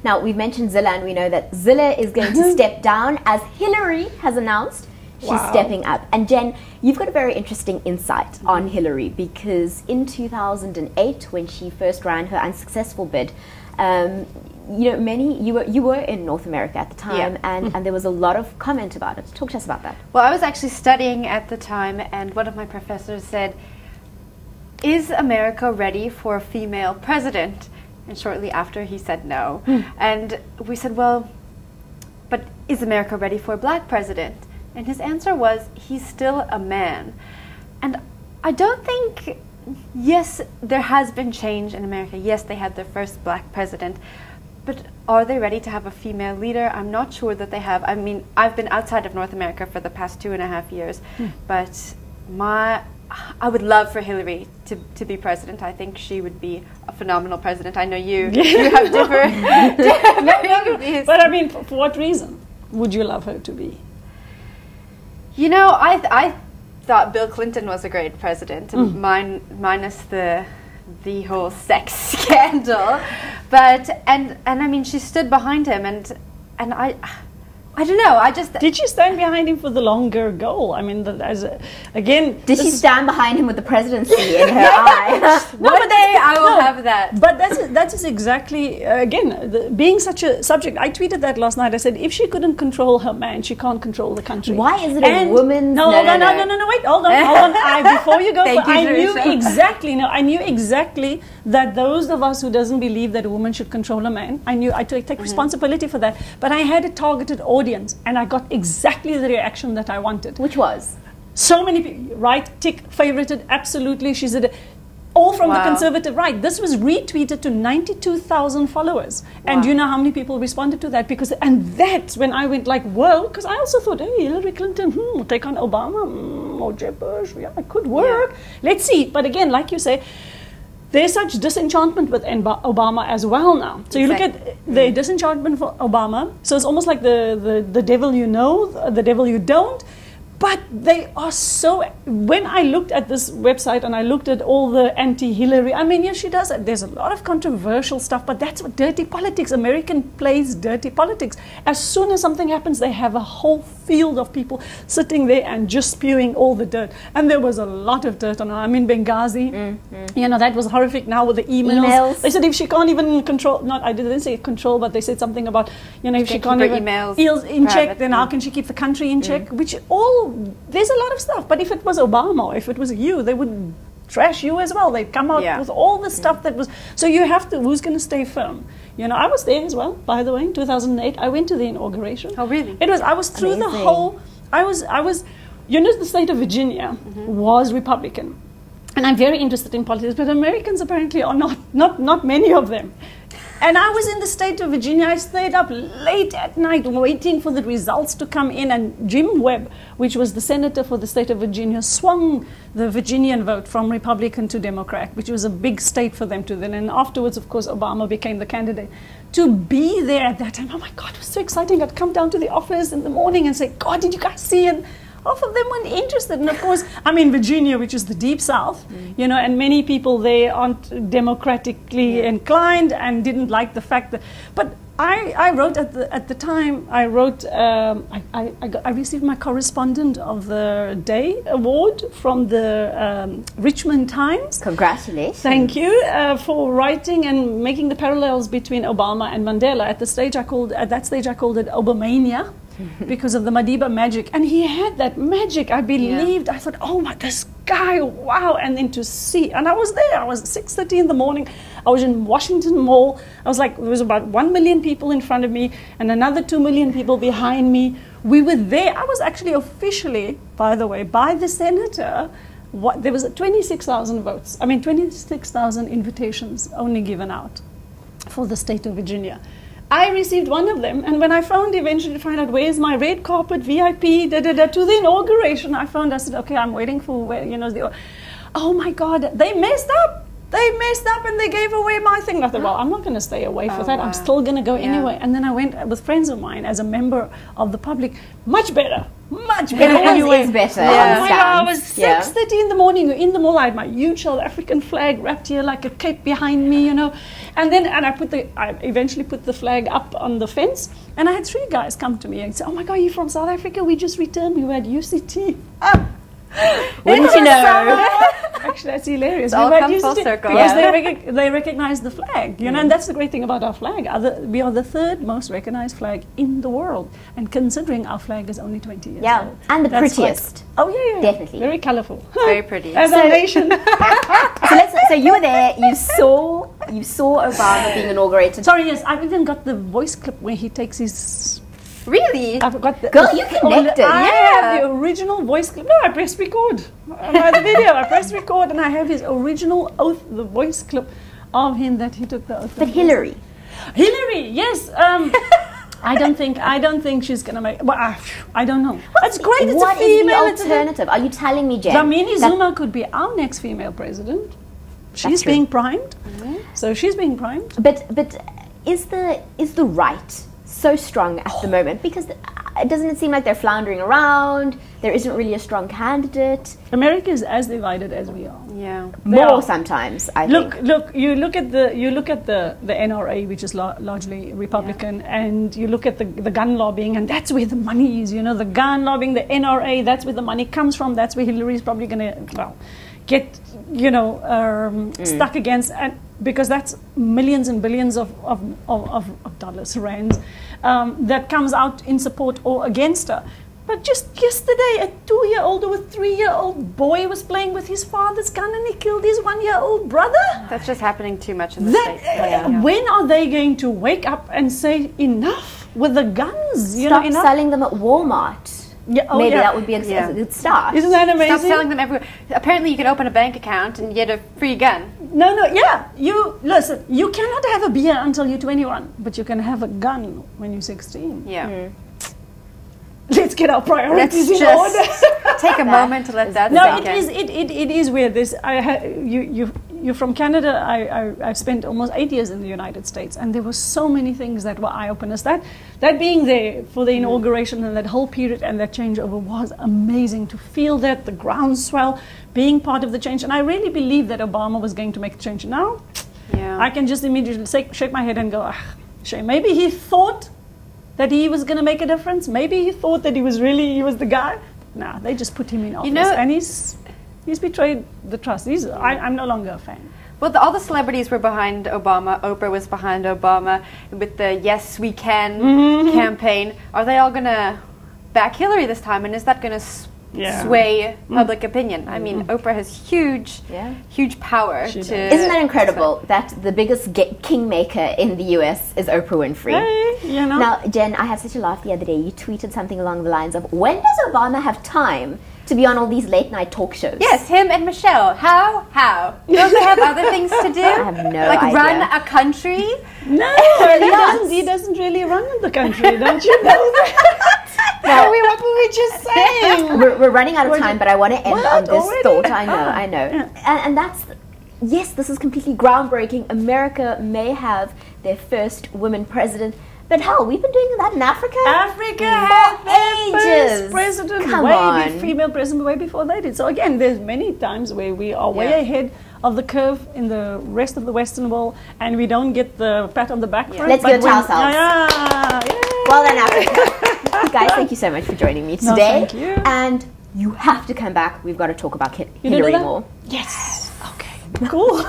Now, we've mentioned Zille, and we know that Zille is going to step down as Hillary has announced. She's stepping up. And Jen, you've got a very interesting insight on Hillary, because in 2008, when she first ran her unsuccessful bid, you know, you were in North America at the time, and there was a lot of comment about it. Talk to us about that. Well, I was actually studying at the time, and one of my professors said, "Is America ready for a female president?" And shortly after, he said no. And we said, well, but is America ready for a black president? And his answer was, he's still a man. And I don't think, yes, there has been change in America. Yes, they had their first black president. But are they ready to have a female leader? I'm not sure that they have. I mean, I've been outside of North America for the past 2.5 years. But I would love for Hillary to be president. I think she would be a phenomenal president. I know you have different views. But I mean, for what reason would you love her to be? You know, I thought Bill Clinton was a great president, minus the whole sex scandal. But and I mean, she stood behind him, and I don't know. Did she stand behind him for the longer goal? I mean, again, did she stand behind him with the presidency in her eye? One day I will have that. But that is exactly again being such a subject. I tweeted that last night. I said, if she couldn't control her man, she can't control the country. Why is it a woman's? No, wait, hold on. Before you go, I knew exactly that those of us who doesn't believe that a woman should control a man, I take responsibility for that. But I had a targeted audience, and I got exactly the reaction that I wanted. Which was? So many people, right, tick, favorited, absolutely, she's all from the conservative right. This was retweeted to 92,000 followers. And you know how many people responded to that? And that's when I went like, well, because I also thought, hey, Hillary Clinton, take on Obama, or Jeb Bush, it could work. Yeah. Let's see. But again, like you say, there's such disenchantment with Obama as well now. So you look at the disenchantment for Obama. So it's almost like the devil you know, the devil you don't. But they are so... When I looked at this website and I looked at all the anti-Hillary, I mean, yes, she does it. There's a lot of controversial stuff, but that's what dirty politics. American plays dirty politics. As soon as something happens, they have a whole field of people sitting there and just spewing all the dirt. And there was a lot of dirt on her. I mean, Benghazi, you know, that was horrific now with the emails. They said if she can't even control... I didn't say control, but they said something about, you know, if she can't even... emails in check, then how can she keep the country in check? Which there's a lot of stuff. But if it was Obama, or if it was you, they would trash you as well. They'd come out with all the stuff that was... So you have to... Who's going to stay firm? You know, I was there as well, by the way, in 2008. I went to the inauguration. Oh, really? I was through the whole... I was... You know, the state of Virginia was Republican. And I'm very interested in politics, but Americans apparently are not many of them. And I was in the state of Virginia. I stayed up late at night waiting for the results to come in. And Jim Webb, which was the senator for the state of Virginia, swung the Virginian vote from Republican to Democrat, which was a big state for them to then. And afterwards, of course, Obama became the candidate. To be there at that time, oh my God, it was so exciting. I'd come down to the office in the morning and say, God, did you guys see? And half of them weren't interested. And of course, I'm in Virginia, which is the deep South, you know, and many people there aren't democratically inclined and didn't like the fact that, but I wrote at the time, I wrote, I received my Correspondent of the Day award from the Richmond Times. Congratulations. Thank you for writing and making the parallels between Obama and Mandela. At that stage I called it Obamania. Because of the Madiba magic. And he had that magic. I believed. I thought, oh my, this guy, wow. And then to see, and I was there. I was 6:30 in the morning. I was in Washington Mall. I was like, there was about 1 million people in front of me and another 2 million people behind me. We were there. I was actually officially, by the way, by the senator. There was 26,000 votes. I mean, 26,000 invitations only given out for the state of Virginia. I received one of them, and when I eventually find out where's my red carpet VIP to the inauguration, I said, okay, I'm waiting for oh my God, they messed up. They messed up and they gave away my thing. I thought, well, I'm not going to stay away for that. Wow. I'm still going to go anyway. And then I went with friends of mine as a member of the public. Much better. much It better always anyway. is better. Yeah. Oh my God, it was Yeah. 6:30 in the morning. In the mall, I had my huge South African flag wrapped here like a cape behind me, you know. And I eventually put the flag up on the fence. And I had 3 guys come to me and say, "Oh my God, you're from South Africa? We just returned. We were at UCT." Wouldn't you know? Actually, that's hilarious. It's all We were at come full UCT circle. because Yeah. they recognize the flag, you know, and that's the great thing about our flag. We are the 3rd most recognized flag in the world, and considering our flag is only 20 years Yeah, old. and the That's prettiest. Oh yeah, Definitely. very colorful, Very pretty. as So- a nation. So you were there. You saw Obama being inaugurated. Sorry, yes, I've even got the voice clip where he takes his. Really? I've got the. Girl, you connected. I Yeah. have the original voice clip. No, I pressed record. The video. I pressed record, and I have his original oath, the voice clip of him that he took the oath. But Hillary. Hillary, yes. I don't think she's gonna make. Well, I don't know. That's great. It's What a is female. the It's a alternative? Are you telling me, Jen? Dlamini that- Zuma could be our next female president. She's true. being primed. So she's being primed. But is the right so strong at the moment? Because doesn't it seem like they're floundering around? There isn't really a strong candidate. America is as divided as we are. Yeah. They More are. sometimes, I Look! think. You look at the NRA, which is largely Republican, and you look at the gun lobbying, and that's where the money is. You know, the gun lobbying, the NRA. That's where the money comes from. That's where Hillary's probably going to get stuck against, and because that's millions and billions of dollars, rands, that comes out in support or against her. But just yesterday, a 2-year-old or a 3-year-old boy was playing with his father's gun and he killed his 1-year-old brother. That's just happening too much in the States. When are they going to wake up and say enough with the guns? You Stop know, enough. selling them at Walmart. Yeah, oh, Maybe yeah. that would be a good start. Isn't that amazing? Stop selling them everywhere. Apparently, you can open a bank account and get a free gun. No, yeah. You listen. You cannot have a beer until you're 21, but you can have a gun when you're 16. Yeah. Let's get our priorities Let's in order. just take a moment to let that No, sink it in. is. It is weird. You're from Canada. I've spent almost 8 years in the United States, and there were so many things that were eye openers. That being there for the inauguration and that whole period and that changeover was amazing to feel that the groundswell, being part of the change, and I really believe that Obama was going to make the change. Now, Yeah. I can just immediately shake my head and go, shame. Maybe he thought that he was going to make a difference. Maybe he thought that he was the guy. Nah, they just put him in office, and he's betrayed the trust. I'm no longer a fan. Well, all the celebrities were behind Obama. Oprah was behind Obama with the Yes We Can campaign. Are they all going to back Hillary this time? And is that going to sway public opinion? I mean, Oprah has huge power. She does. Isn't that incredible that the biggest kingmaker in the US is Oprah Winfrey? Hey, you know. Now, Jen, I had such a laugh the other day. You tweeted something along the lines of, when does Obama have time to be on all these late night talk shows? Yes, him and Michelle. How? Don't they have other things to do? I have no like idea. run a country? No, he doesn't really run the country, don't you know that? Now, What were we just saying? we're running out of time, but I want to end What? on this Already? thought. I know. Yeah. And that's, yes, this is completely groundbreaking. America may have their first women president, but hell, we've been doing that in Africa. Africa had their ages. first president, Come on. female president, way before they did. So again, there's many times where we are way ahead of the curve in the rest of the Western world, and we don't get the pat on the back for it. Let's but give it to when- ourselves. Yeah. Well done, Africa. Guys, thank you so much for joining me today. thank you. And you have to come back. We've got to talk about You gonna do Hillary that? more. Yes. Okay. Cool.